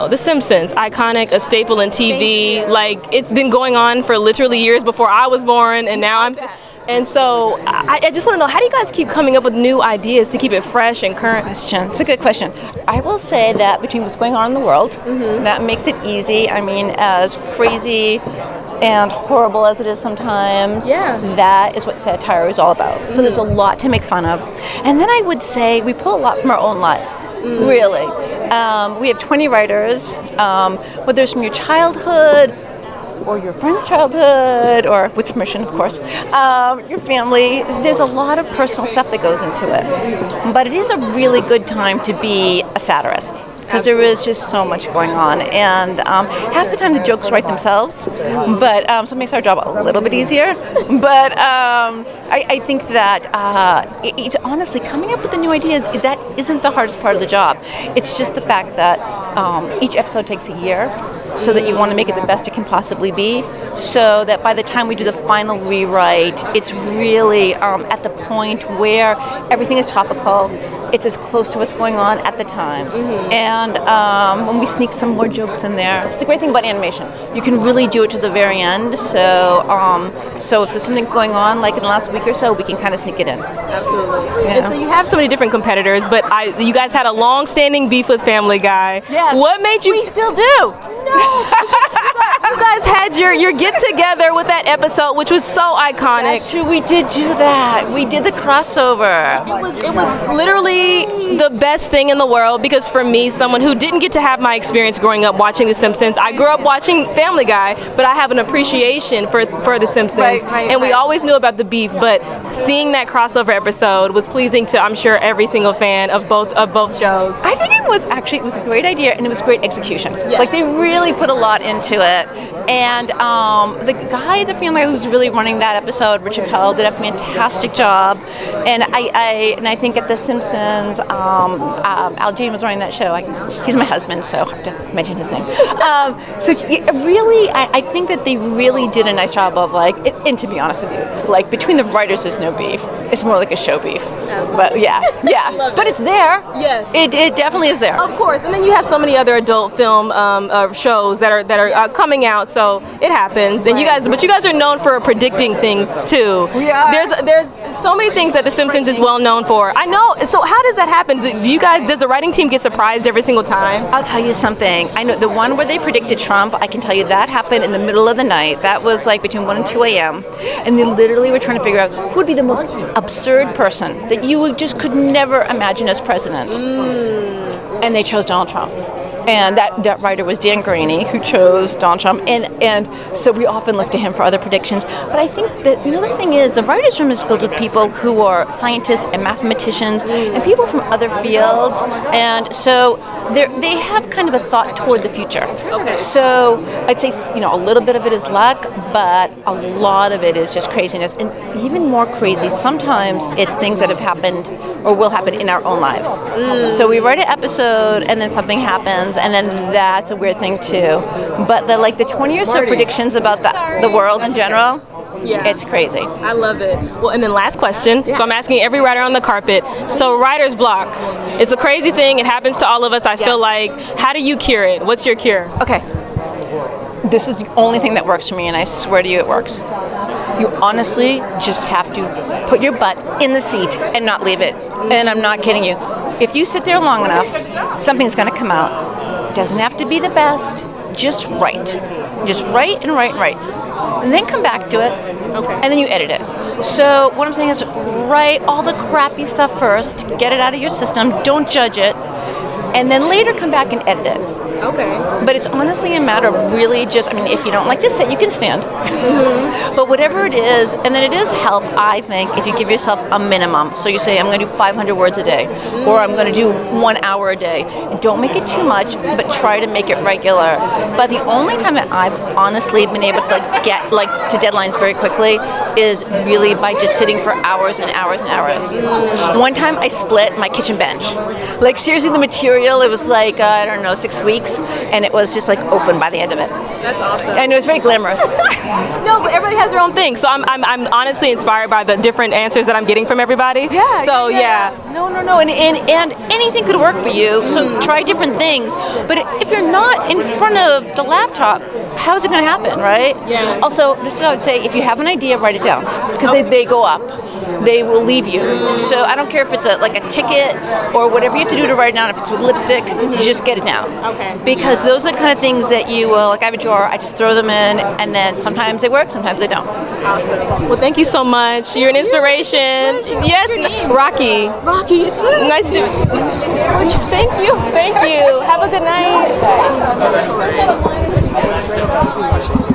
The Simpsons, iconic, a staple in TV. Like, it's been going on for literally years before I was born, and now I'm. And so I just want to know, how do you guys keep coming up with new ideas to keep it fresh and current? Question. It's a good question. I will say that between what's going on in the world, that makes it easy. I mean, as crazy and horrible as it is sometimes, that is what satire is all about. So there's a lot to make fun of. And then I would say we pull a lot from our own lives, really. We have 20 writers, whether it's from your childhood, or your friend's childhood, or with permission, of course, your family. There's a lot of personal stuff that goes into it. But it is a really good time to be a satirist, because there is just so much going on. And half the time the jokes write themselves, but so it makes our job a little bit easier. But I think that it's honestly coming up with the new ideas, that isn't the hardest part of the job. It's just the fact that each episode takes a year, so that you want to make it the best it can possibly be, so that by the time we do the final rewrite, it's really at the point where everything is topical, it's as close to what's going on at the time. And when we sneak some more jokes in there, it's the great thing about animation. You can really do it to the very end, so so if there's something going on, like in the last week or so, we can kind of sneak it in. Absolutely. And so you have so many different competitors, but you guys had a long-standing beef with Family Guy. Yes. What made you... We still do! You guys had your get-together with that episode, which was so iconic. That's true, we did do that. We did the crossover. It was literally the best thing in the world, because for me, someone who didn't get to have my experience growing up watching The Simpsons, I grew up watching Family Guy, but I have an appreciation for The Simpsons. And we always knew about the beef, but seeing that crossover episode was pleasing to, I'm sure, every single fan of both shows. I think it was a great idea, and it was great execution. Like, they really put a lot into it. And the guy, the family who's really running that episode, Richard Pell, did a fantastic job. And I think at The Simpsons, Al Jean was running that show. He's my husband, so I have to mention his name. So really, I think that they really did a nice job of, like, and to be honest with you, like, between the writers, there's no beef. It's more like a show beef. But yeah. But it's there. Yes. It definitely is there. Of course. And then you have so many other adult film shows that are coming out, so it happens. And you guys are known for predicting things too. We are. There's so many things that The Simpsons is well known for. I know. So how does that happen? Does the writing team get surprised every single time? I'll tell you something. I know the one where they predicted Trump, I can tell you that happened in the middle of the night. That was like between 1 and 2 a.m. And they literally were trying to figure out who would be the most absurd person that you could never imagine as president. And they chose Donald Trump. And that writer was Dan Graney, who chose Donald Trump, and so we often look to him for other predictions. But I think that, the thing is, the writers' room is filled with people who are scientists and mathematicians and people from other fields, and so they have kind of a thought toward the future. Okay. So I'd say, a little bit of it is luck, but a lot of it is just craziness, and even more crazy, sometimes it's things that have happened or will happen in our own lives. So we write an episode, and then something happens, and then that's a weird thing too. But the 20 or so predictions about the world in general, it's crazy. I love it. Well, and then last question. So I'm asking every writer on the carpet. So writer's block, it's a crazy thing. It happens to all of us. I feel like, how do you cure it? What's your cure? Okay. This is the only thing that works for me, and I swear to you it works. You honestly just have to put your butt in the seat and not leave it. And I'm not kidding you. If you sit there long enough, something's going to come out. It doesn't have to be the best. Just write. Just write and write and write. And then come back to it. Okay. And then you edit it. So what I'm saying is, write all the crappy stuff first. Get it out of your system. Don't judge it. And then later come back and edit it. Okay. But it's honestly a matter of really just, if you don't like to sit, you can stand. But whatever it is, and then it does help, I think, if you give yourself a minimum. So you say, I'm going to do 500 words a day, or I'm going to do 1 hour a day. And don't make it too much, but try to make it regular. But the only time that I've honestly been able to get to deadlines very quickly is really by just sitting for hours and hours and hours. One time I split my kitchen bench. Seriously, the material tutorial. It was like, I don't know, 6 weeks, and it was just like open by the end of it. That's awesome. And it was very glamorous. No, but everybody has their own thing. So I'm honestly inspired by the different answers that I'm getting from everybody. Yeah. So yeah. No. And anything could work for you. So try different things. But if you're not in front of the laptop, how's it going to happen, right? Yeah. Also, this is what I would say: if you have an idea, write it down, because they go up. They will leave you. So I don't care if it's like a ticket or whatever you have to do to write it down. If it's with lipstick, just get it down. Okay. Because those are the kind of things that you will, like I have a drawer, I just throw them in, and then sometimes they work, sometimes they don't. Awesome. Well, thank you so much. You're an inspiration. Yes, Rocky. Rocky, it's Nice to meet you. Thank you. Thank you. Have a good night.